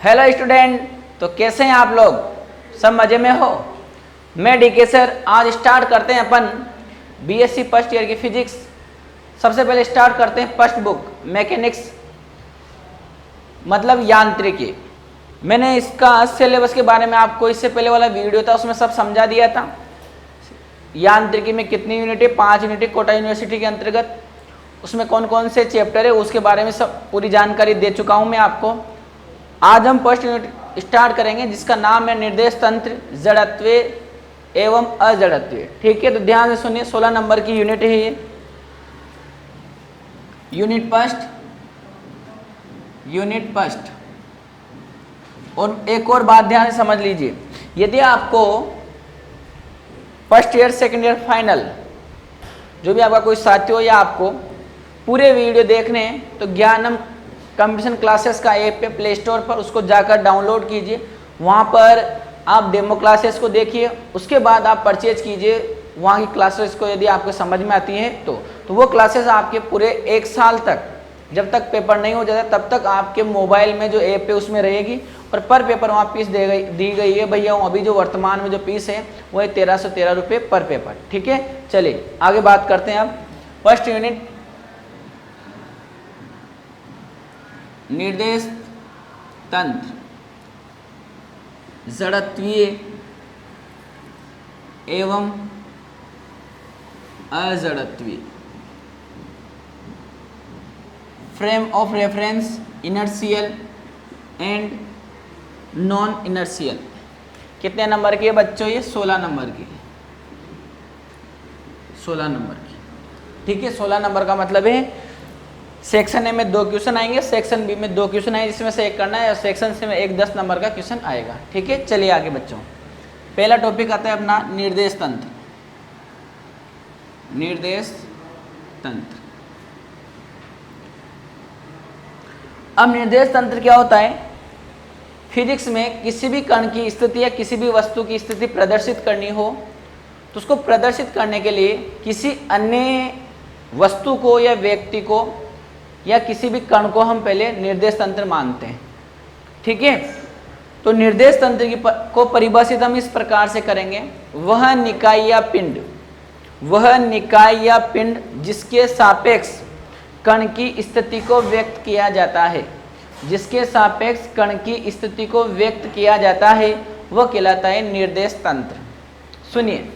Hello student, तो कैसे हैं आप लोग? सब मज़े में हो? मैं डीके सर। आज स्टार्ट करते हैं अपन बीएससी फर्स्ट ईयर की फिजिक्स। सबसे पहले स्टार्ट करते हैं फर्स्ट बुक मैकेनिक्स, मतलब यांत्रिकी। मैंने इसका सिलेबस के बारे में आपको इससे पहले वाला वीडियो था उसमें सब समझा दिया था। यांत्रिकी में कितनी यूनिट है? 5 यूनिट है कोटा यूनिवर्सिटी के अंतर्गत। उसमें कौन कौन से चैप्टर है उसके बारे में सब पूरी जानकारी दे चुका हूँ मैं आपको। आज हम फर्स्ट यूनिट स्टार्ट करेंगे जिसका नाम है निर्देश तंत्र, जड़त्व एवं अजड़त्व। ठीक है, तो ध्यान से सुनिए। 16 नंबर की यूनिट है ये, यूनिट फर्स्ट। और एक और बात ध्यान से समझ लीजिए, यदि आपको first year second year final जो भी आपका कोई साथी हो या आपको पूरे वीडियो देखने हैं तो ज्ञानम कंपटीशन क्लासेस का ऐप पे प्ले स्टोर पर उसको जाकर डाउनलोड कीजिए। वहाँ पर आप डेमो क्लासेस को देखिए, उसके बाद आप परचेज कीजिए वहाँ की क्लासेस को। यदि आपको समझ में आती है तो वो क्लासेस आपके पूरे 1 साल तक, जब तक पेपर नहीं हो जाता तब तक आपके मोबाइल में जो ऐप है उसमें रहेगी। और पर पेपर वहाँ फीस दी गई है भैया। अभी जो वर्तमान में जो फीस है वो है 1313 रुपये पर पेपर। ठीक है, चलिए आगे बात करते हैं। अब फर्स्ट यूनिट निर्देश तंत्र, जड़त्वीय एवं अजड़त्वीय, frame of reference, inertial and non inertial. कितने नंबर की है बच्चों? ये 16 नंबर की, 16 नंबर की। ठीक है, 16 नंबर का मतलब है सेक्शन ए में 2 क्वेश्चन आएंगे, सेक्शन बी में 2 क्वेश्चन आएंगे, जिसमें से एक करना है, और सेक्शन सी में एक 10 नंबर का क्वेश्चन आएगा। ठीक है, चलिए आगे बच्चों। पहला टॉपिक आता है अपना निर्देश तंत्र। निर्देश तंत्र। अब निर्देश तंत्र क्या होता है? फिजिक्स में किसी भी कण की स्थिति या किसी भी वस्तु की स्थिति प्रदर्शित करनी हो तो उसको प्रदर्शित करने के लिए किसी अन्य वस्तु को या व्यक्ति को या किसी भी कण को हम पहले निर्देश तंत्र मानते हैं। ठीक है, तो निर्देश तंत्र को परिभाषित हम इस प्रकार से करेंगे, वह निकाय या पिंड जिसके सापेक्ष कण की स्थिति को व्यक्त किया जाता है, जिसके सापेक्ष कण की स्थिति को व्यक्त किया जाता है वह कहलाता है निर्देश तंत्र। सुनिए,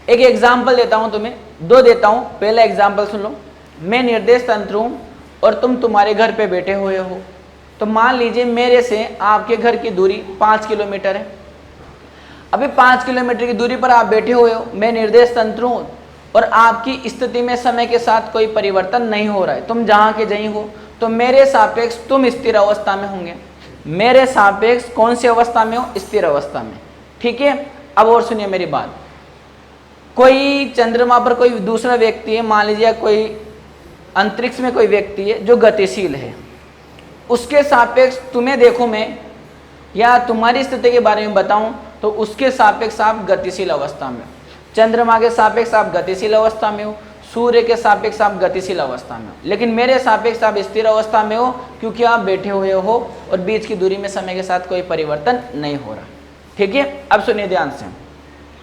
एक एग्जाम्पल देता हूं तुम्हें, 2 देता हूं। पहला एग्जाम्पल सुन लो। मैं निर्देश तंत्र हूं और तुम तुम्हारे घर पे बैठे हुए हो। तो मान लीजिए मेरे से आपके घर की दूरी 5 किलोमीटर है। अभी 5 किलोमीटर की दूरी पर आप बैठे हुए हो, मैं निर्देश तंत्र हूं और आपकी स्थिति में समय के साथ कोई परिवर्तन नहीं हो रहा है, तुम जहां के जहीं हो। तो मेरे सापेक्ष तुम स्थिर अवस्था में होंगे। मेरे सापेक्ष कौन सी अवस्था में हो? स्थिर अवस्था में। ठीक है, अब और सुनिए मेरी बात। कोई चंद्रमा पर कोई दूसरा व्यक्ति है, मान लीजिए कोई अंतरिक्ष में कोई व्यक्ति है जो गतिशील है, उसके सापेक्ष तुम्हें देखो मैं या तुम्हारी स्थिति के बारे में बताऊं तो उसके सापेक्ष आप गतिशील अवस्था में हो। चंद्रमा के सापेक्ष आप गतिशील अवस्था में हो, सूर्य के सापेक्ष आप गतिशील अवस्था में हो, लेकिन मेरे सापेक्ष आप स्थिर अवस्था में हो क्योंकि आप बैठे हुए हो और बीच की दूरी में समय के साथ कोई परिवर्तन नहीं हो रहा। ठीक है, अब सुनिए ध्यान से।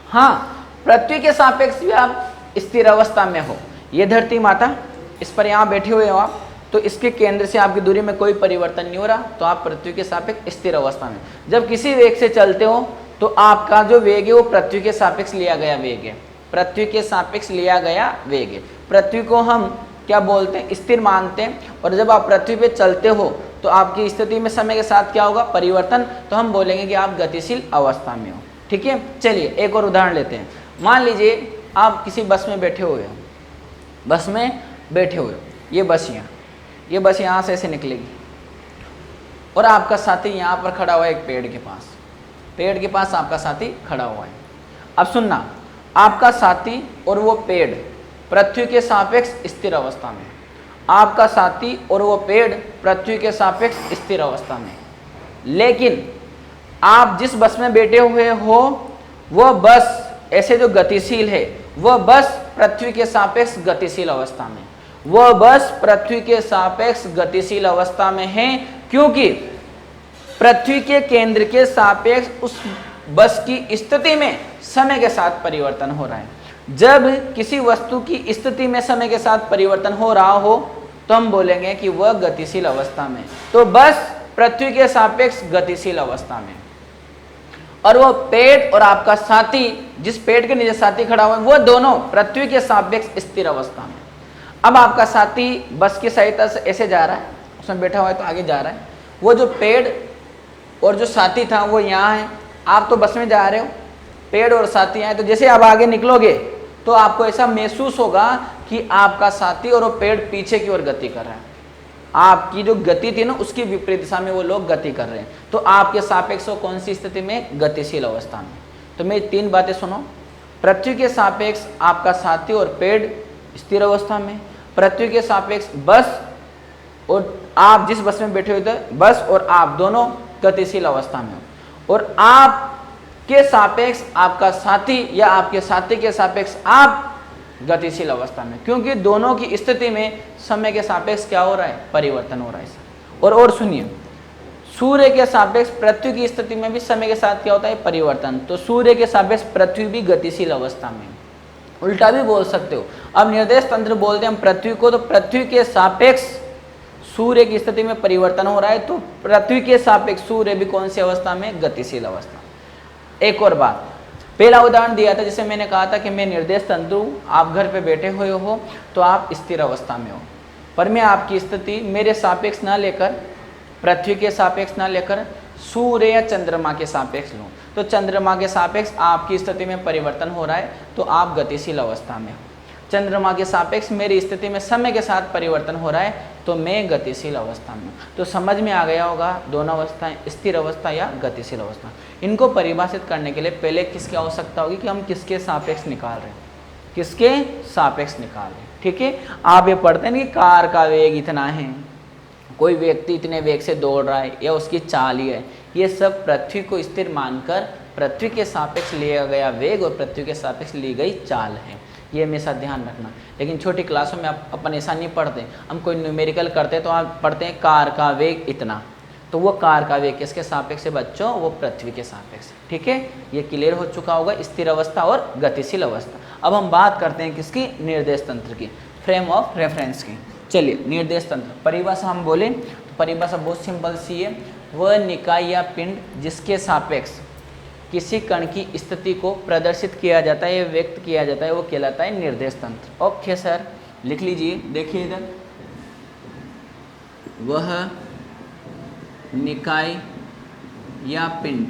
हाँ, पृथ्वी के सापेक्ष भी आप स्थिर अवस्था में हो। ये धरती माता, इस पर यहाँ बैठे हुए हो आप, तो इसके केंद्र से आपकी दूरी में कोई परिवर्तन नहीं हो रहा, तो आप पृथ्वी के सापेक्ष स्थिर अवस्था में। जब किसी वेग से चलते हो तो आपका जो वेग है वो पृथ्वी के सापेक्ष लिया गया वेग है। पृथ्वी के सापेक्ष लिया गया वेग है। पृथ्वी को हम क्या बोलते हैं? स्थिर मानते हैं। और जब आप पृथ्वी पे चलते हो तो आपकी स्थिति में समय के साथ क्या होगा? परिवर्तन। तो हम बोलेंगे कि आप गतिशील अवस्था में हो। ठीक है, चलिए एक और उदाहरण लेते हैं। मान लीजिए आप किसी बस में बैठे हुए हो, बस में बैठे हुए हो, ये बस यहाँ से ऐसे निकलेगी और आपका साथी यहाँ पर खड़ा हुआ है एक पेड़ के पास आपका साथी खड़ा हुआ है। अब सुनना, आपका साथी और वो पेड़ पृथ्वी के सापेक्ष स्थिर अवस्था में, आपका साथी और वो पेड़ पृथ्वी के सापेक्ष स्थिर अवस्था में। लेकिन आप जिस बस में बैठे हुए हो वह बस ऐसे जो गतिशील है, वह बस पृथ्वी के सापेक्ष गतिशील अवस्था में, वह बस पृथ्वी के सापेक्ष गतिशील अवस्था में है, क्योंकि पृथ्वी के केंद्र के सापेक्ष उस बस की स्थिति में समय के साथ परिवर्तन हो रहा है। जब किसी वस्तु की स्थिति में समय के साथ परिवर्तन हो रहा हो तो हम बोलेंगे कि वह गतिशील अवस्था में। तो बस पृथ्वी के सापेक्ष गतिशील अवस्था में, और वो पेड़ और आपका साथी, जिस पेड़ के नीचे साथी खड़ा हुआ है, वो दोनों पृथ्वी के सापेक्ष स्थिर अवस्था में। अब आपका साथी बस की सहायता से ऐसे जा रहा है, उसमें बैठा हुआ है तो आगे जा रहा है। वो जो पेड़ और जो साथी था वो यहाँ है, आप तो बस में जा रहे हो, पेड़ और साथी आए, तो जैसे आप आगे निकलोगे तो आपको ऐसा महसूस होगा कि आपका साथी और वो पेड़ पीछे की ओर गति कर रहा है। आपकी जो गति थी ना उसकी विपरीत दिशा में वो लोग गति कर रहे हैं। तो आपके सापेक्ष वो कौन सी स्थिति में? गतिशील अवस्था में। तो मेरी 3 बातें सुनो। पृथ्वी के सापेक्ष आपका साथी और पेड़ स्थिर अवस्था में, पृथ्वी के सापेक्ष बस और आप जिस बस में बैठे हुए थे, बस और आप दोनों गतिशील अवस्था में हो, और आप के सापेक्ष आपका साथी या आपके साथी के सापेक्ष आप गतिशील अवस्था में, क्योंकि दोनों की स्थिति में समय के सापेक्ष क्या हो रहा है? परिवर्तन हो रहा है। और सुनिए, सूर्य के सापेक्ष पृथ्वी की स्थिति में भी समय के साथ क्या होता है? परिवर्तन। तो सूर्य के सापेक्ष पृथ्वी भी गतिशील अवस्था में। उल्टा भी बोल सकते हो। अब निर्देश तंत्र बोलते हैं हम पृथ्वी को, तो पृथ्वी के सापेक्ष सूर्य की स्थिति में परिवर्तन हो रहा है, तो पृथ्वी के सापेक्ष सूर्य भी कौन सी अवस्था में? गतिशील अवस्था। एक और बात, पहला उदाहरण दिया था जिसे मैंने कहा था कि मैं निर्देश तंत्र हूँ, आप घर पे बैठे हुए हो तो आप स्थिर अवस्था में हो, पर मैं आपकी स्थिति मेरे सापेक्ष ना लेकर, पृथ्वी के सापेक्ष ना लेकर सूर्य या चंद्रमा के सापेक्ष लूँ, तो चंद्रमा के सापेक्ष आपकी स्थिति में परिवर्तन हो रहा है तो आप गतिशील अवस्था में हो। चंद्रमा के सापेक्ष मेरी स्थिति में समय के साथ परिवर्तन हो रहा है तो मैं गतिशील अवस्था में हूँ। तो समझ में आ गया होगा दोनों अवस्थाएं, स्थिर अवस्था या गतिशील अवस्था। इनको परिभाषित करने के लिए पहले किसकी आवश्यकता होगी कि हम किसके सापेक्ष निकाल रहे हैं, किसके सापेक्ष निकाल रहे हैं। ठीक है, आप ये पढ़ते हैं कि कार का वेग इतना है, कोई व्यक्ति इतने वेग से दौड़ रहा है या उसकी चाल ही है, ये सब पृथ्वी को स्थिर मानकर पृथ्वी के सापेक्ष लिया गया वेग और पृथ्वी के सापेक्ष ली गई चाल है। ये हमेशा ध्यान रखना। लेकिन छोटी क्लासों में आप अपन ऐसा नहीं पढ़ते, हम कोई न्यूमेरिकल करते हैं तो आप पढ़ते हैं कार का वेग इतना, तो वो कार का वेग किसके सापेक्ष है बच्चों? वो पृथ्वी के सापेक्ष। ठीक है, ये क्लियर हो चुका होगा स्थिर अवस्था और गतिशील अवस्था। अब हम बात करते हैं किसकी? निर्देश तंत्र की, फ्रेम ऑफ रेफरेंस की। चलिए, निर्देश तंत्र परिभाषा हम बोले तो परिभाषा बहुत सिंपल सी है, वह निकाय या पिंड जिसके सापेक्ष किसी कण की स्थिति को प्रदर्शित किया जाता है या व्यक्त किया जाता है वो कहलाता है निर्देश तंत्र। ओके सर, लिख लीजिए, देखिए इधर, वह निकाय या पिंड,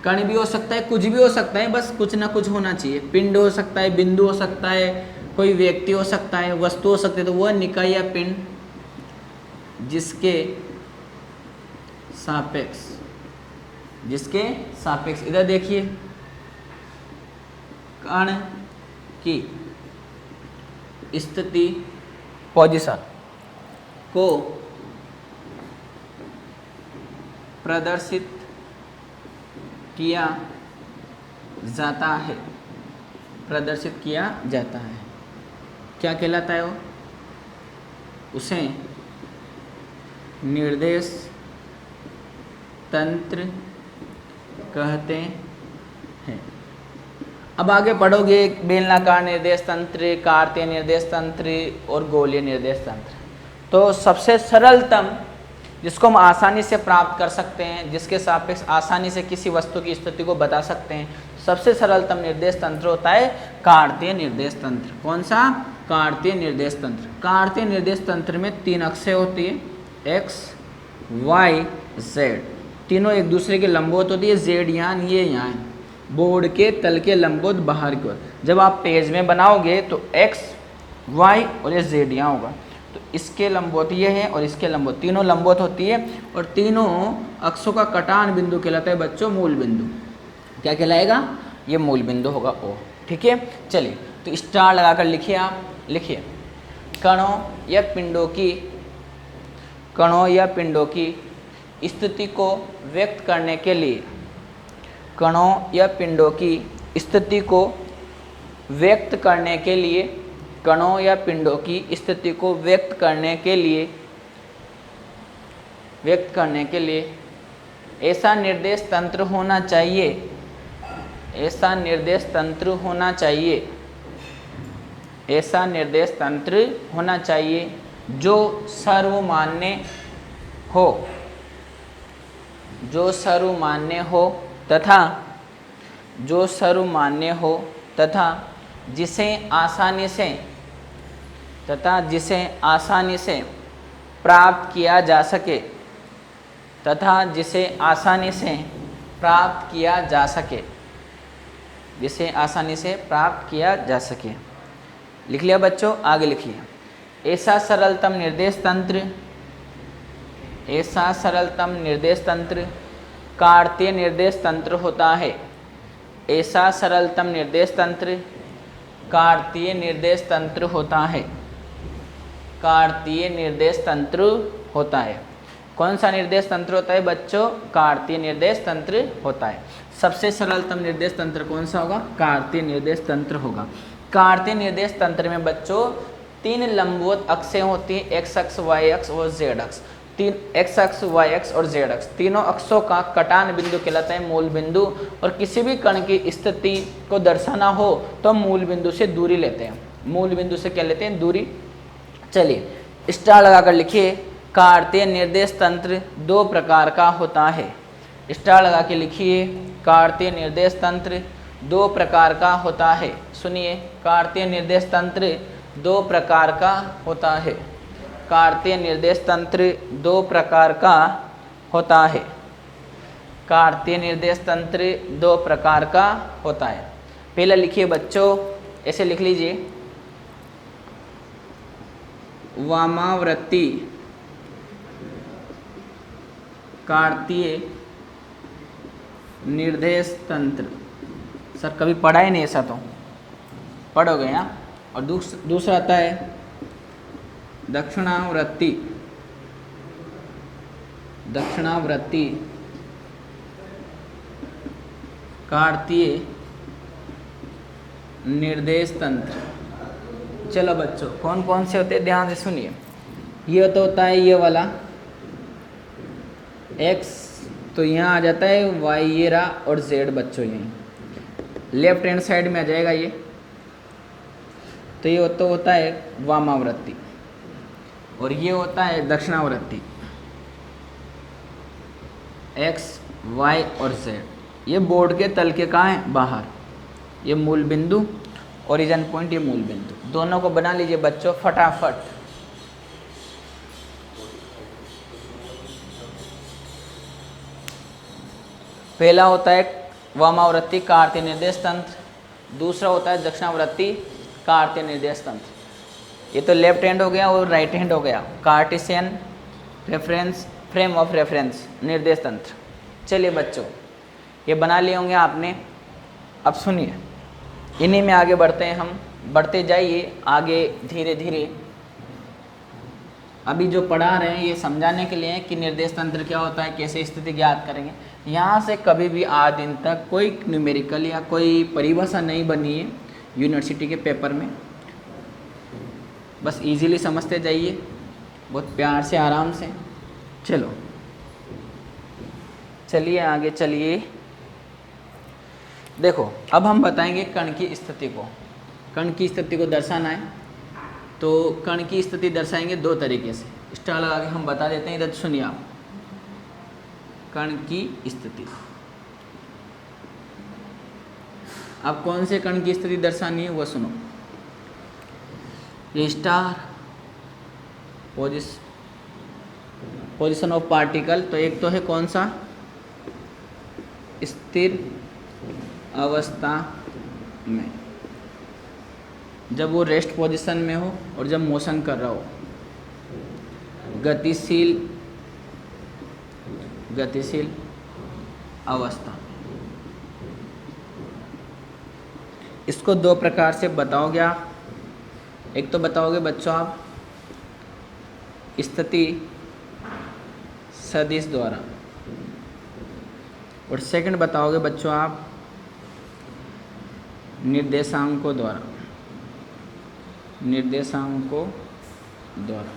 कण भी हो सकता है, कुछ भी हो सकता है, बस कुछ ना कुछ होना चाहिए। पिंड हो सकता है, बिंदु हो सकता है, कोई व्यक्ति हो सकता है, वस्तु हो सकती है। तो वह निकाय या पिंड जिसके सापेक्ष, जिसके सापेक्ष, इधर देखिए, कण की स्थिति पोजीशन को प्रदर्शित किया जाता है, प्रदर्शित किया जाता है, क्या कहलाता है वो? उसे निर्देश तंत्र कहते हैं। अब आगे पढ़ोगे बेलनाकार निर्देश तंत्र, कार्तीय निर्देश तंत्र और गोलीय निर्देश तंत्र। तो सबसे सरलतम जिसको हम आसानी से प्राप्त कर सकते हैं, जिसके सापेक्ष आसानी से किसी वस्तु की स्थिति को बता सकते हैं, सबसे सरलतम निर्देश तंत्र होता है कार्तीय निर्देश तंत्र। कौन सा? कार्तीय निर्देश तंत्र। कार्तीय निर्देश तंत्र में 3 अक्षें होती है, एक्स, वाई, जेड, तीनों एक दूसरे के लंबवत होती है। जेड यहाँ, ये यहाँ है, बोर्ड के तल के लंबवत बाहर की ओर। जब आप पेज में बनाओगे तो एक्स, वाई और ये जेड यहाँ होगा, तो इसके लंबवत ये है और इसके लंबवत, तीनों लंबवत होती है और तीनों अक्षों का कटान बिंदु कहलाता है बच्चों मूल बिंदु। क्या कहलाएगा? ये मूल बिंदु होगा ओ। ठीक है, चलिए तो स्टार लगाकर लिखिए, आप लिखिए, कणों या पिंडों की स्थिति को व्यक्त करने के लिए, कणों या पिंडों की स्थिति को व्यक्त करने के लिए, कणों या पिंडों की स्थिति को व्यक्त करने के लिए व्यक्त करने के लिए ऐसा निर्देश तंत्र होना चाहिए, ऐसा निर्देश तंत्र होना चाहिए, ऐसा निर्देश तंत्र होना चाहिए जो सर्वमान्य हो, जो सर्वमान्य हो तथा जो सर्वमान्य हो तथा जिसे आसानी से तथा जिसे आसानी से प्राप्त किया जा सके, तथा जिसे आसानी से प्राप्त किया जा सके, जिसे आसानी से प्राप्त किया जा सके। लिख लिया बच्चों, आगे लिखिए। ऐसा सरलतम निर्देश तंत्र, ऐसा सरलतम निर्देश तंत्र कार्तीय निर्देश तंत्र होता है। ऐसा सरलतम निर्देश तंत्र कार्तीय निर्देश तंत्र होता है, कार्तीय निर्देश तंत्र होता है। कौन सा निर्देश तंत्र होता है बच्चों? कार्तीय निर्देश तंत्र होता है। सबसे सरलतम निर्देश तंत्र कौन सा होगा? कार्तीय निर्देश तंत्र होगा। कार्तीय निर्देश तंत्र में बच्चों 3 लंबवत अक्षें होती हैं, एक्स अक्ष, वाई अक्ष और जेड अक्ष। 3 एक्स अक्ष, वाई अक्ष और जेड अक्ष, तीनों अक्षों का कटान बिंदु कहलाता है मूल बिंदु। और किसी भी कण की स्थिति को दर्शाना हो तो मूल बिंदु से दूरी लेते हैं, मूल बिंदु से क्या लेते हैं? दूरी। चलिए स्टार लगाकर लिखिए। कार्तीय निर्देश तंत्र 2 प्रकार का होता है। स्टार लगा के लिखिए। कार्तीय निर्देश तंत्र 2 प्रकार का होता है। सुनिए, कार्तीय निर्देश तंत्र 2 प्रकार का होता है। कार्तीय निर्देश तंत्र 2 प्रकार का होता है। कार्तीय निर्देश तंत्र 2 प्रकार का होता है। पहला लिखिए बच्चों, ऐसे लिख लीजिए, वामावर्ती कार्तीय निर्देश तंत्र। सर कभी पढ़ा ही नहीं ऐसा, तो पढ़ोगे यहाँ। और दूसरा आता है दक्षिणावर्ती, दक्षिणावर्ती कार्तीय निर्देश तंत्र। चलो बच्चों, कौन कौन से होते हैं ध्यान से सुनिए। ये तो होता है ये वाला x, तो यहाँ आ जाता है y ये रहा, और z बच्चों यहीं लेफ्ट हैंड साइड में आ जाएगा ये। तो ये तो होता है वामावर्ती, और ये होता है दक्षिणावर्ती, x, y और z। ये बोर्ड के तल के कहाँ है? बाहर। ये मूल बिंदु, ओरिजिन पॉइंट, ये मूल बिंदु। दोनों को बना लीजिए बच्चों फटाफट। पहला होता है वामावर्ती कार्तीय निर्देश तंत्र, दूसरा होता है दक्षिणावर्ती कार्तीय निर्देश तंत्र। ये तो लेफ्ट हैंड हो गया और राइट हैंड हो गया, Cartesian reference frame of reference निर्देश तंत्र। चलिए बच्चों, ये बना लिए होंगे आपने। अब सुनिए, इन्हीं में आगे बढ़ते हैं हम, बढ़ते जाइए आगे धीरे धीरे। अभी जो पढ़ा रहे हैं ये समझाने के लिए है कि निर्देश तंत्र क्या होता है, कैसे स्थिति ज्ञात करेंगे। यहाँ से कभी भी आज दिन तक कोई न्यूमेरिकल या कोई परिभाषा नहीं बनी है यूनिवर्सिटी के पेपर में। बस इजीली समझते जाइए, बहुत प्यार से, आराम से। चलो चलिए आगे चलिए। देखो अब हम बताएंगे कण की स्थिति को। कण की स्थिति को दर्शाना है तो कण की स्थिति दर्शाएंगे 2 तरीके से। स्टार लगा के हम बता देते हैं, इधर सुनिए आप। कण की स्थिति, अब कौन से कण की स्थिति दर्शानी है वो सुनो। ये स्टार पोजीशन ऑफ पार्टिकल, तो एक तो है कौन सा? स्थिर अवस्था में, जब वो रेस्ट पोजीशन में हो और जब मोशन कर रहा हो। गतिशील अवस्था। इसको 2 प्रकार से बताओगे आप। एक तो बताओगे बच्चों आप स्थिति सदिश द्वारा, और सेकंड बताओगे बच्चों आप निर्देशांकों द्वारा, निर्देशांकों द्वारा।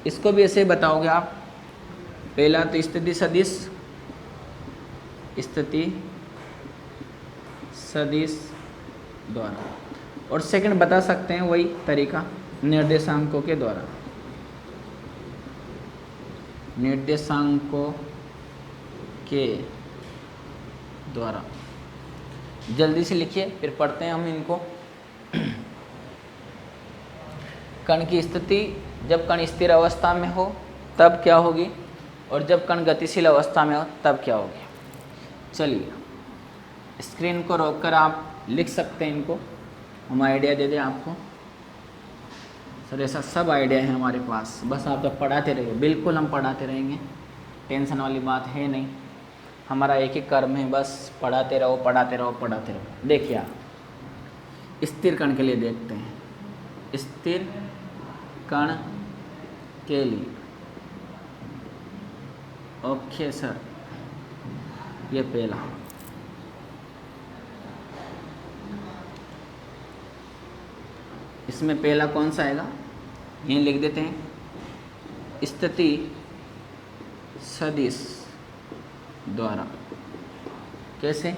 इसको भी ऐसे बताओगे आप पहला तो स्थिति सदिश, स्थिति सदिश द्वारा, और सेकंड बता सकते हैं वही तरीका निर्देशांकों के द्वारा, निर्देशांकों के द्वारा। जल्दी से लिखिए फिर पढ़ते हैं हम इनको। कण की स्थिति जब कण स्थिर अवस्था में हो तब क्या होगी, और जब कण गतिशील अवस्था में हो तब क्या होगी। चलिए स्क्रीन को रोककर आप लिख सकते हैं इनको, हम आइडिया दे दें आपको। सर ऐसा सब आइडिया है हमारे पास, बस आप तो पढ़ाते रहिए। बिल्कुल हम पढ़ाते रहेंगे, टेंशन वाली बात है नहीं। हमारा एक ही कर्म है, बस पढ़ाते रहो पढ़ाते रहो पढ़ाते रहो। देखिए आप स्थिर कण के लिए देखते हैं, स्थिर कण के लिए ओके सर, ये पहला। इसमें पहला कौन सा आएगा, ये लिख देते हैं स्थिति सदिश द्वारा। कैसे,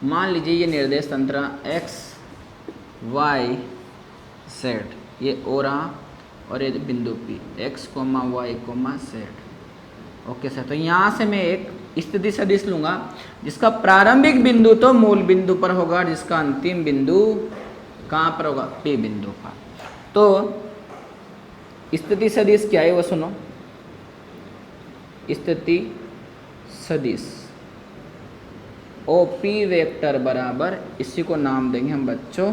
मान लीजिए ये निर्देश तंत्र x y z, ये ओ रहा और ये बिंदु P x, y, z। Okay sir, तो यहाँ से मैं एक स्थिति सदिश लूँगा जिसका प्रारंभिक बिंदु तो मूल बिंदु पर होगा, जिसका अंतिम बिंदु कहाँ पर होगा, P बिंदु पर। तो स्थिति सदिश क्या है वो सुनो, स्थिति सदिश OP वेक्टर बराबर, इसी को नाम देंगे हम बच्चों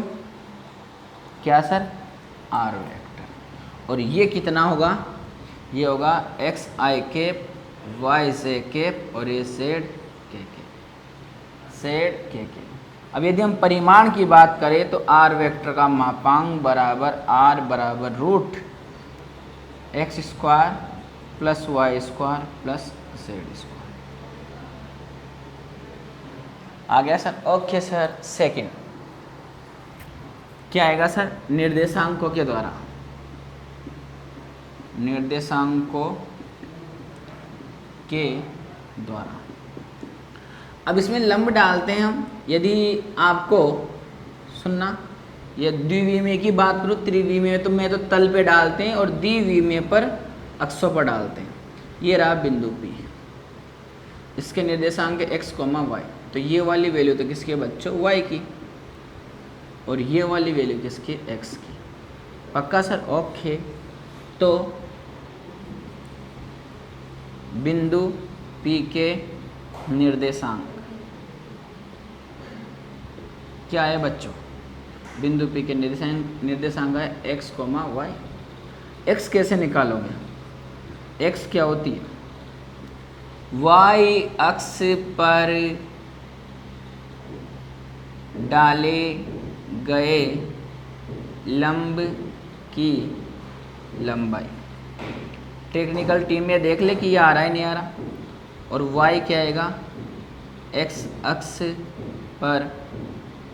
क्या सर, R वेक्टर। और ये कितना होगा, ये होगा x i cap y j cap और ये z k के। अब यदि हम परिमाण की बात करें तो R वेक्टर का मापांक बराबर R बराबर root x square plus y square plus z square. आ गया सर, ओके सर। सेकंड क्या आएगा सर, निर्देशांकों के द्वारा, निर्देशांकों के द्वारा। अब इसमें लंब डालते हैं हम। यदि आपको सुनना, ये द्विविमीय की बात करूँ, त्रिविमीय तो मैं तो तल पे डालते हैं और द्विविमीय पर अक्षों पर डालते हैं। ये रहा बिंदु P, इसके निर्देशांक x, y। तो ये वाली वैल्यू तो किसके बच्चों, y की, और ये वाली वैल्यू किसकी, x की। पक्का सर, ओके। तो बिंदु P के निर्देशांक क्या है बच्चों, बिंदु P के निर्देशांक है x, y। x कैसे निकालोगे, x क्या होती है, y अक्ष पर डाले गए लंब की लंबाई। टेक्निकल टीम में देख ले कि ये आ रहा है नहीं आ रहा। और y क्या आएगा, x अक्ष पर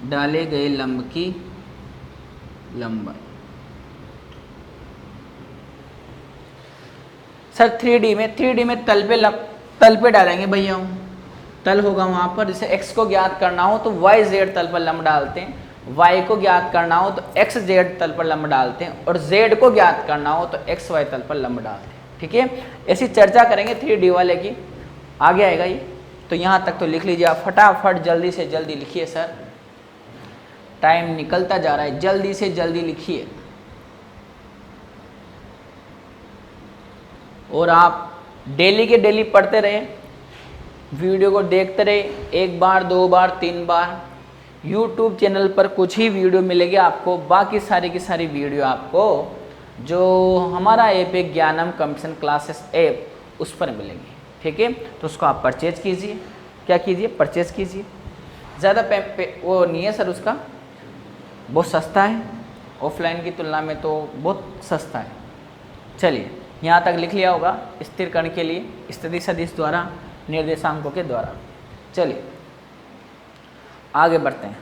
डाले गए लंब की लंबाई। सर 3D में तल पे डालेंगे भैया, तल होगा वहाँ पर। जैसे x को ज्ञात करना हो तो y z तल पर लंब डालते हैं, y को ज्ञात करना हो तो x z तल पर लंब डालते हैं, और z को ज्ञात करना हो तो x y तल पर लंब डालते हैं। ठीक है, ऐसी चर्चा करेंगे 3D वाले की, आगे आएगा ये। तो यहाँ तक तो लिख लीजिए आप, फटाफट जल्दी से जल्दी लिखिए सर, टाइम निकलता जा रहा है, जल्दी से जल्दी लिखिए। और आप डेली के डेली पढ़ते रहे, वीडियो को देखते रहे, 1 बार 2 बार 3 बार। YouTube चैनल पर कुछ ही वीडियो मिलेगी आपको, बाकी सारी की सारी वीडियो आपको जो हमारा ऐप है ज्ञानम कंप्यूटर क्लासेस ऐप, उस पर मिलेगी। ठीक है, तो उसको आप परचेज कीजिए। क्या कीजिए, परचेज कीजिए। ज़्यादा वो नहीं है सर, उसका बहुत सस्ता है, ऑफलाइन की तुलना में तो बहुत सस्ता है। चलिए यहाँ तक लिख लिया होगा, स्थिर कण के लिए स्थिति सदिश द्वारा, निर्देशांकों के द्वारा। चलिए आगे बढ़ते हैं।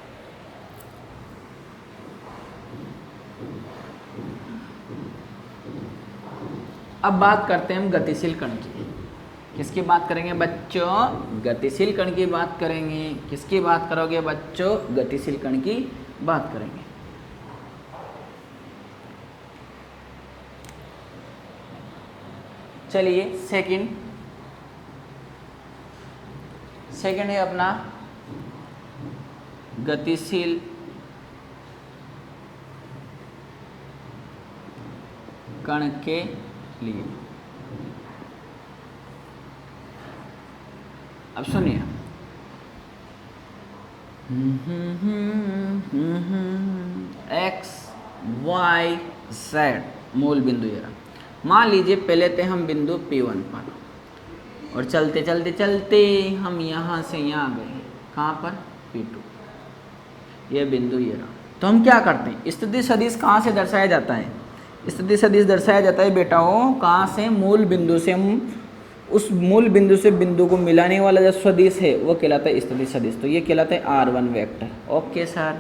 अब बात करते हैं हम गतिशील कण की, किसकी बात करेंगे बच्चों? गतिशील कण की बात करेंगे। किसकी बात करोगे बच्चों? गतिशील कण की बात करेंगे। चलिए सेकंड है अपना गतिशील कण के लिए। अब सुनिए, एक्स वाई जेड मूल बिंदु ये रहा। मान लीजिए पहले थे हम बिंदु P1 पर और चलते चलते चलते हम यहाँ से यहाँ गए। कहाँ पर? P2। ये बिंदु ये रहा। तो हम क्या करते हैं? स्थिति सदिश कहाँ से दर्शाया जाता है? स्थिति सदिश दर्शाया जाता है बेटाओं कहाँ से? मूल बिंदु से। हम उस मूल बिंदु से बिंदु को मिलाने वाला जो सदिश है वो कहलाता है स्थिति सदिश। तो ये कहलाता है R1 वेक्टर। Okay sir.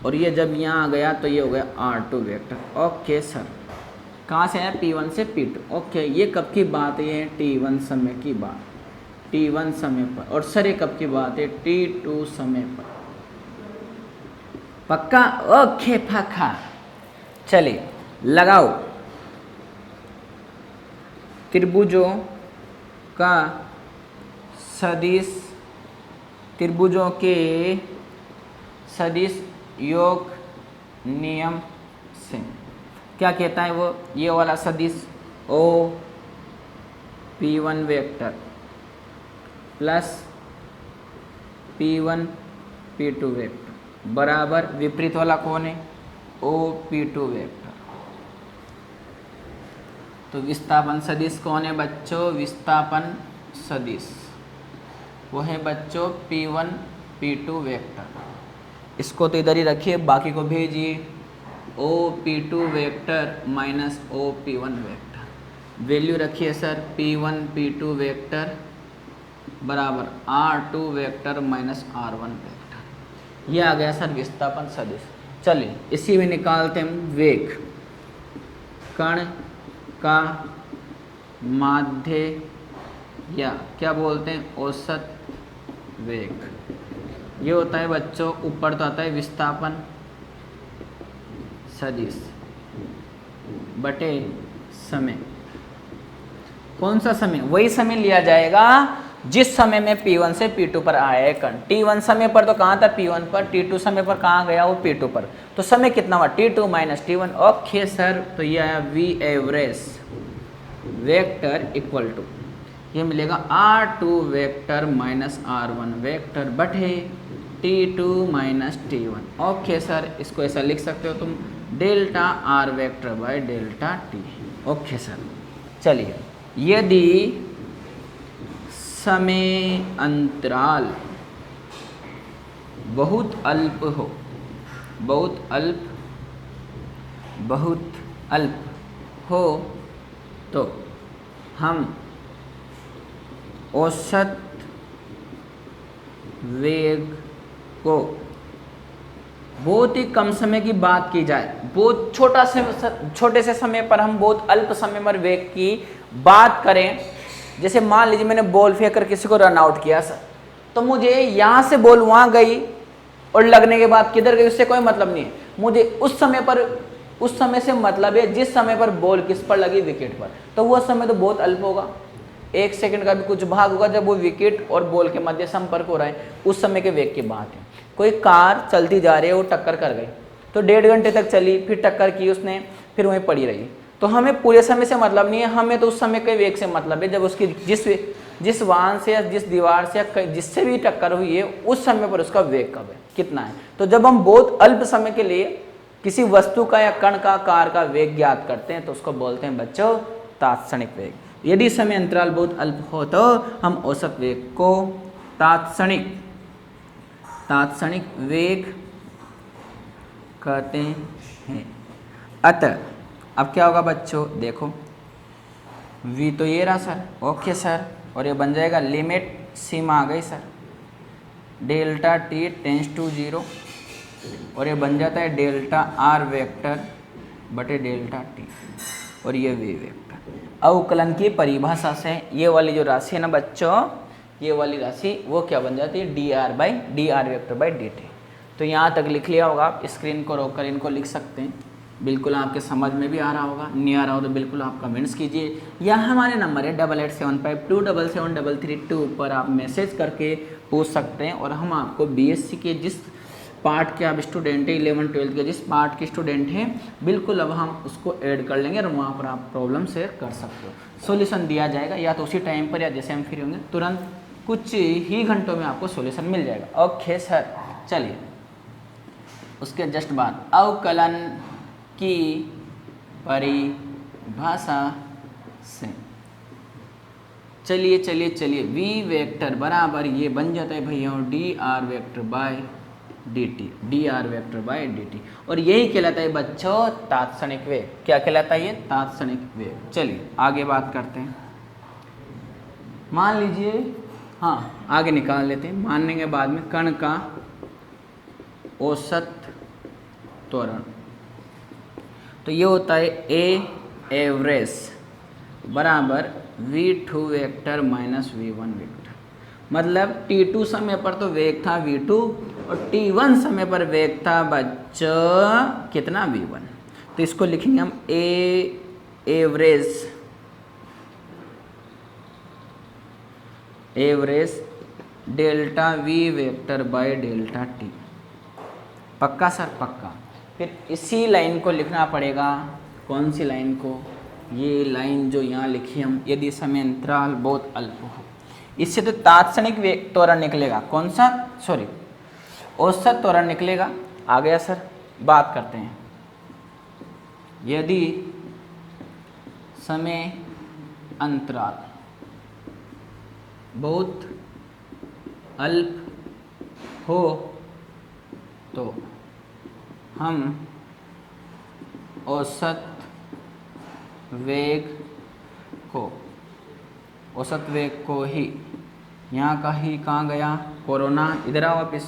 और ये जब यहाँ आ गया तो ये हो गया R2 वेक्टर। Okay sir. कहाँ से आया? P1 से P2। ओके, ये कब की बात है? ये T1 समय की बात, T1 समय पर। और सर ये कब की बात है? T2 समय पर। पक्का? ओके पक्का। चलिए लगाओ त्रिभुजों का सदिश, त्रिभुजों के सदिश योग नियम से। क्या कहता है वो? ये वाला सदिश O P1 vector plus P1 P2 vector बराबर विपरीत वाला कौन है? O P2 vector. तो विस्थापन सदिश कौन है बच्चों? विस्थापन सदिश वो है बच्चों P1 P2 वेक्टर। इसको तो इधर ही रखिए, बाकी को भेजिए। O P2 vector minus O P1 vector. Value रखिए सर P1 P2 वेक्टर बराबर R2 vector minus R1 vector. ये आ गया सर विस्थापन सदिश। चलिए इसी में निकालते हैं वेग। कण का माध्य या क्या बोलते हैं? औसत वेग। ये होता है बच्चों, ऊपर तो आता है विस्थापन सदिश बटे समय। कौन सा समय? वही समय लिया जाएगा जिस समय में P1 से P2 पर आया है कण। T1 समय पर तो कहाँ था? P1 पर। T2 समय पर कहाँ गया? वो P2 पर। तो समय कितना हुआ? T2 minus T1। Okay sir. तो ये आया V average vector equal to, ये मिलेगा R2 vector minus R1 vector बटे T2 minus T1। Okay sir. इसको ऐसा लिख सकते हो तुम, delta R vector by delta T। Okay sir. चलिए, यदि समय अंतराल बहुत अल्प हो, बहुत अल्प हो तो हम औसत वेग को बहुत ही कम समय की बात की जाए, बहुत छोटे से समय पर हम बहुत अल्प समय पर वेग की बात करें। जैसे मान लीजिए मैंने बॉल फेंक कर किसी को रन आउट किया सर, तो मुझे यहाँ से बॉल वहाँ गई और लगने के बाद किधर गई उससे कोई मतलब नहीं है। मुझे उस समय से मतलब है जिस समय पर बॉल किस पर लगी? विकेट पर। तो वो समय तो बहुत अल्प होगा, 1 सेकंड का भी कुछ भाग होगा जब वो विकेट और बॉल के मध्य संपर्क हो रहा है, उस समय के वेग की बात है। कोई कार चलती जा रही है, वो टक्कर कर गई, तो 1.5 घंटे तक चली, फिर टक्कर की उसने, फिर वहीं पड़ी रही। तो हमें पूरे समय से मतलब नहीं है, हमें तो उस समय के वेग से मतलब है जब उसकी जिस वाहन से या जिस दीवार से या जिससे भी टक्कर हुई है उस समय पर उसका वेग कब है, कितना है। तो जब हम बहुत अल्प समय के लिए किसी वस्तु का या कण का, कार का वेग ज्ञात करते हैं तो उसको बोलते हैं बच्चों तात्क्षणिक वेग। यदि समय अंतराल बहुत अल्प हो तो हम औसत वेग को तात्क्षणिक वेग कहते हैं। अतः अब क्या होगा बच्चों? देखो v तो ये रहा सर। Okay sir. और ये बन जाएगा लिमिट, सीमा आ गई sir, delta t tends to 0, और ये बन जाता है डेल्टा r वेक्टर बटे डेल्टा t, और ये v वेक्टर। अवकलन की परिभाषा से ये वाली जो राशि है ना बच्चों, ये वाली राशि वो क्या बन जाती है, d r vector by d t. तो यहाँ तक लिख लिया होगा, आप स्क्रीन को रोककर इनको लिख सकते हैं। बिल्कुल आपके समझ में भी आ रहा होगा, नहीं आ रहा हो तो बिल्कुल आप कमेंट्स कीजिए, या हमारे नंबर है 8875277332 पर आप मैसेज करके पूछ सकते हैं। और हम आपको बीएससी के जिस पार्ट के आप स्टूडेंट हैं, 11-12 के जिस पार्ट के स्टूडेंट हैं, बिल्कुल अब हम उसको ऐड कर लेंगे और वहाँ पर आप प्रॉब्लम शेयर कर सकते हो। सॉल्यूशन दिया जाएगा या तो उसी टाइम पर या जैसे हम फ्री होंगे तुरंत कुछ ही घंटों में आपको सॉल्यूशन मिल जाएगा। ओके सर, चलिए उसके जस्ट बाद अवकलन की परिभाषा से चलिए v वेक्टर बराबर ये बन जाता है भैया D r vector by d t, और यही कहलाता है बच्चों तात्क्षणिक वेग। क्या कहलाता है ये, तात्क्षणिक वेग। चलिए आगे बात करते हैं। मान लीजिए, हाँ आगे निकाल लेते हैं, मानने के बाद में कण का औसत त्वरण, तो ये होता है ए एवरेज बराबर v2 vector minus v1 vector. मतलब t2 समय पर तो वेग था v2 और t1 समय पर वेग था बच्चों कितना, v1। तो इसको लिखेंगे हम ए average delta v vector by delta t। पक्का सर, पक्का। फिर इसी लाइन को लिखना पड़ेगा, कौन सी लाइन को, ये लाइन जो यहाँ लिखी हम, यदि समय अंतराल बहुत अल्प हो। इससे तो तात्क्षणिक वेग त्वरण निकलेगा, कौन सा, सॉरी औसत त्वरण निकलेगा। आ गया सर, बात करते हैं। यदि समय अंतराल बहुत अल्प हो तो हम औसत वेग को ही, यहाँ का ही कहाँ गया, कोरोना, इधर आओ वापिस,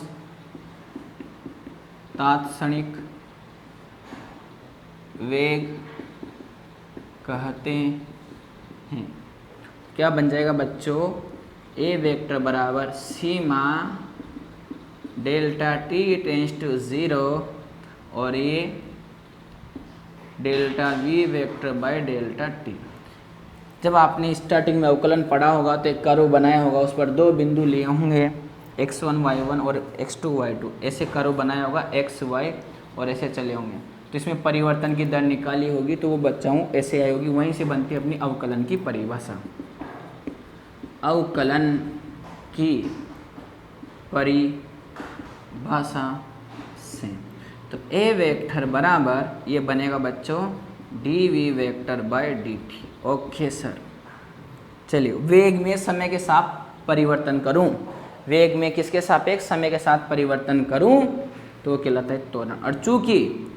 तात्क्षणिक वेग कहते हैं। क्या बन जाएगा बच्चों, ए वेक्टर बराबर सीमा डेल्टा टी टेंस टू 0 और ये delta we vector by delta T. जब आपने स्टार्टिंग में अवकलन पढ़ा होगा तो एक कर्व बनाया होगा, उस पर दो बिंदु लिए होंगे x1 y1 और x2 y2, ऐसे कर्व बनाया होगा x y और ऐसे चले होंगे। तो इसमें परिवर्तन की दर निकाली होगी तो वो बच्चाओं ऐसे आई होगी। वहीं से बनती है अपनी अवकलन की परिभाषा। अवकलन की परिभाषा से तो ए वेक्टर बराबर ये बनेगा बच्चों d v vector by d t. Okay sir, चलिए वेग में समय के साथ परिवर्तन करूं, वेग में किसके सापेक्ष, समय के साथ परिवर्तन करूं तो कहलाता है त्वरण। और चूंकि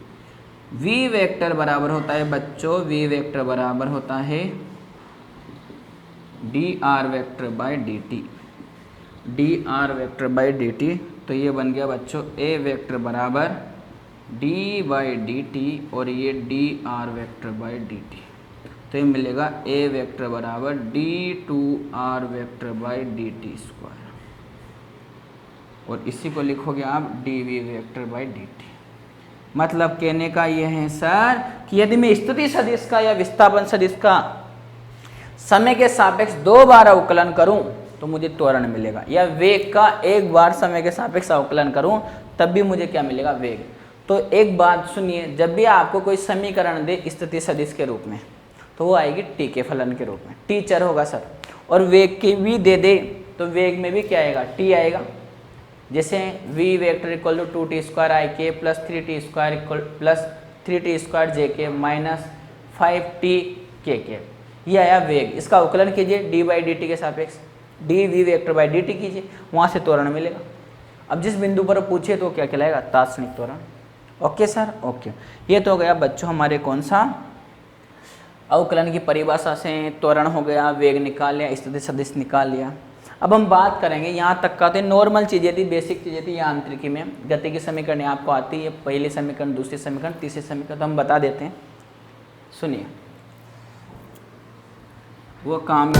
v वेक्टर बराबर होता है बच्चों, v वेक्टर बराबर होता है d r vector by d t, d r vector by d t, तो ये बन गया बच्चों ए वेक्टर बराबर डी बाई डी टी और ये d r vector by d t. तो ये मिलेगा ए वेक्टर बराबर d two r vector by d t square, और इसी को लिखोगे आप d v vector by d t. मतलब कहने का ये है सर कि यदि मैं स्थिति सदिश का या विस्थापन सदिश का समय के सापेक्ष 2 बार अवकलन करूं तो मुझे त्वरण मिलेगा, या वेग का 1 बार समय के सापेक्ष अवकलन करूं तब भी मुझे क्या मिलेगा, वेग। तो एक बात सुनिए, जब भी आपको कोई समीकरण दे स्थिति सदिश के रूप में तो वो आएगी टी के फलन के रूप में, टी चर होगा सर, और वेग के भी दे तो वेग में भी क्या आएगा, टी आएगा। जैसे v vector equal to 2t square I के plus 3t square equal plus 3t square J के माइनस 5t के, ये आया वेग। इसका अवकलन कीजिए डी बाई डी टी के सापेक्ष, d v vector by d t कीजिए, वहाँ से त्वरण मिलेगा। अब जिस बिंदु पर पूछे तो क्या कहलाएगा, तात्क्षणिक त्वरण। Okay sir, okay. ये तो हो गया बच्चों हमारे कौन सा, अवकलन की परिभाषा से त्वरण हो गया, वेग निकाल लिया, स्थिति सदिश निकाल लिया। अब हम बात करेंगे, यहाँ तक का तो नॉर्मल चीज़ें थी, बेसिक चीज़ें थी। यांत्रिकी में गति की समीकरण आपको आती है, पहली समीकरण, दूसरी समीकरण, तीसरी समीकरण तो हम बता देते हैं। सुनिए, वो काम